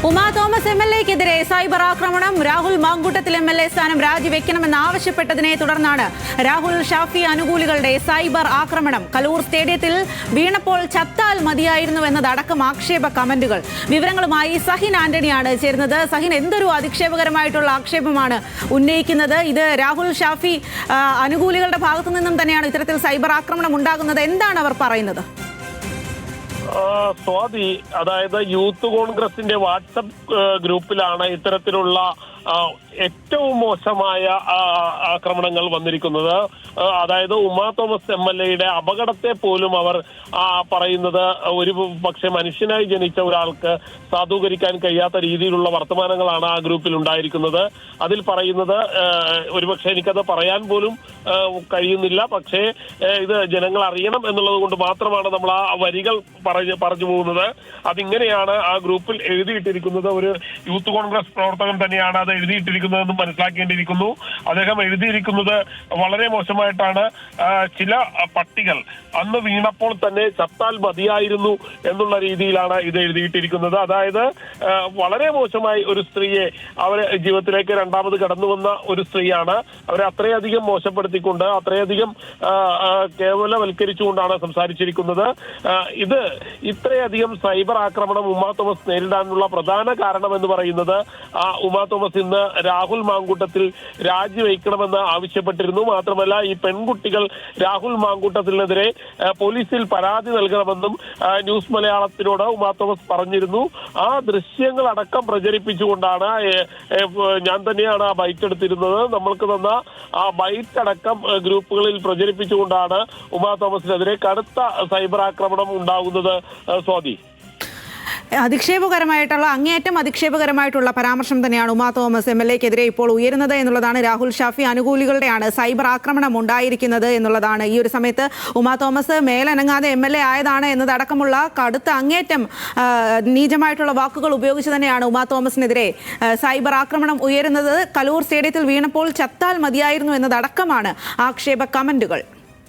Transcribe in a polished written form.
Uma Thomas എംഎൽഎക്കെതിരെ cyber ആക്രമണം. Rahul Mamkootathil MLA സ്ഥാനം രാജിവെക്കണമെന്നാവശ്യപ്പെട്ടതിനെ തുടർന്നാണ് രാഹുൽ ഷാഫി അനുകൂലികളുടെ സൈബർ ആക്രമണം. കലൂർ സ്റ്റേഡിയത്തിൽ വീണപ്പോൾ ചത്താൽ മതിയായിരുന്നു എന്നതടക്കം ആക്ഷേപ കമന്റുകൾ. വിവരങ്ങളുമായി സഹിൻ ആന്റണിയാണ് ചേരുന്നത്. സഹിൻ, എന്തൊരു അധിക്ഷേപകരമായിട്ടുള്ള ആക്ഷേപമാണ് ഉന്നയിക്കുന്നത്? ഇത് രാഹുൽ ഷാഫി അനുകൂലികളുടെ ഭാഗത്തു നിന്നും തന്നെയാണ് ഇത്തരത്തിൽ സൈബർ ആക്രമണം ഉണ്ടാകുന്നത്. എന്താണ് അവർ പറയുന്നത്? സ്വാതി, അതായത് യൂത്ത് കോൺഗ്രസിന്റെ വാട്സപ്പ് ഗ്രൂപ്പിലാണ് ഇത്തരത്തിലുള്ള ഏറ്റവും മോശമായ ആക്രമണങ്ങൾ വന്നിരിക്കുന്നത്. അതായത് ഉമാ തോമസ് എംഎൽഎയുടെ അപകടത്തെ പോലും അവർ പറയുന്നത് ഒരു പക്ഷെ മനുഷ്യനായി ജനിച്ച ഒരാൾക്ക് സാധൂകരിക്കാൻ കഴിയാത്ത രീതിയിലുള്ള വർത്തമാനങ്ങളാണ് ആ ഗ്രൂപ്പിൽ ഉണ്ടായിരിക്കുന്നത്. അതിൽ പറയുന്നത് ഒരുപക്ഷെ എനിക്കത് പറയാൻ പോലും കഴിയുന്നില്ല. പക്ഷേ ഇത് ജനങ്ങൾ അറിയണം എന്നുള്ളത് കൊണ്ട് മാത്രമാണ് നമ്മൾ ആ വരികൾ പറഞ്ഞു പോകുന്നത്. അതിങ്ങനെയാണ് ആ ഗ്രൂപ്പിൽ എഴുതിയിട്ടിരിക്കുന്നത്. ഒരു യൂത്ത് കോൺഗ്രസ് പ്രവർത്തകൻ തന്നെയാണ് അത് എഴുതിയിട്ടിരിക്കുന്നതെന്ന് മനസ്സിലാക്കേണ്ടിയിരിക്കുന്നു. അദ്ദേഹം എഴുതിയിരിക്കുന്നത് വളരെ മോശമായിട്ടാണ്. ചില പട്ടികൾ അന്ന് വീണപ്പോൾ തന്നെ ചത്താൽ മതിയായിരുന്നു എന്നുള്ള രീതിയിലാണ് ഇത് എഴുതിയിട്ടിരിക്കുന്നത്. അതായത് വളരെ മോശമായി ഒരു സ്ത്രീയെ അവരെ ജീവിതത്തിലേക്ക് രണ്ടാമത് കടന്നു വന്ന ഒരു സ്ത്രീയാണ്. അവരെ അത്രയധികം മോശപ്പെടുത്തിക്കൊണ്ട് അത്രയധികം കേവലവൽക്കരിച്ചുകൊണ്ടാണ് സംസാരിച്ചിരിക്കുന്നത്. ഇത് ഇത്രയധികം സൈബർ ആക്രമണം ഉമാ തോമസ് നേരിടാനുള്ള പ്രധാന കാരണം എന്ന് പറയുന്നത് ഉമാ തോമസ് ഇന്ന് രാഹുൽ മാങ്കൂട്ടത്തിൽ രാജിവെക്കണമെന്ന് ആവശ്യപ്പെട്ടിരുന്നു. മാത്രമല്ല ഈ പെൺകുട്ടികൾ രാഹുൽ മാങ്കൂട്ടത്തിനെതിരെ പോലീസിൽ പരാതി നൽകണമെന്നും ന്യൂസ് മലയാളത്തിനോട് ഉമാ തോമസ് പറഞ്ഞിരുന്നു. ആ ദൃശ്യങ്ങൾ അടക്കം പ്രചരിപ്പിച്ചുകൊണ്ടാണ് ഞാൻ തന്നെയാണ് ആ ബൈറ്റ് എടുത്തിരുന്നത്. നമ്മൾക്ക് തന്ന ആ ബൈറ്റ് അടക്കം ഗ്രൂപ്പുകളിൽ പ്രചരിപ്പിച്ചുകൊണ്ടാണ് ഉമാ തോമസിനെതിരെ കടുത്ത സൈബർ ആക്രമണം ഉണ്ടാകുന്നത്. സ്വാതി, അങ്ങേയറ്റം അധിക്ഷേപകരമായിട്ടുള്ള പരാമർശം തന്നെയാണ് ഉമാ തോമസ് എംഎൽഎക്കെതിരെ ഇപ്പോൾ ഉയരുന്നത് എന്നുള്ളതാണ്. രാഹുൽ ഷാഫി അനുകൂലികളുടെയാണ് സൈബർ ആക്രമണം ഉണ്ടായിരിക്കുന്നത് എന്നുള്ളതാണ്. ഈ ഒരു സമയത്ത് ഉമാ തോമസ് മേലനങ്ങാതെ എംഎൽഎ ആയതാണ് എന്നതടക്കമുള്ള കടുത്ത അങ്ങേയറ്റം നീചമായിട്ടുള്ള വാക്കുകൾ ഉപയോഗിച്ച് തന്നെയാണ് ഉമാ തോമസിനെതിരെ സൈബർ ആക്രമണം ഉയരുന്നത്. കലൂർ സ്റ്റേഡിയത്തിൽ വീണപ്പോൾ ചത്താൽ മതിയായിരുന്നു എന്നതടക്കമാണ് ആക്ഷേപ കമന്റുകൾ.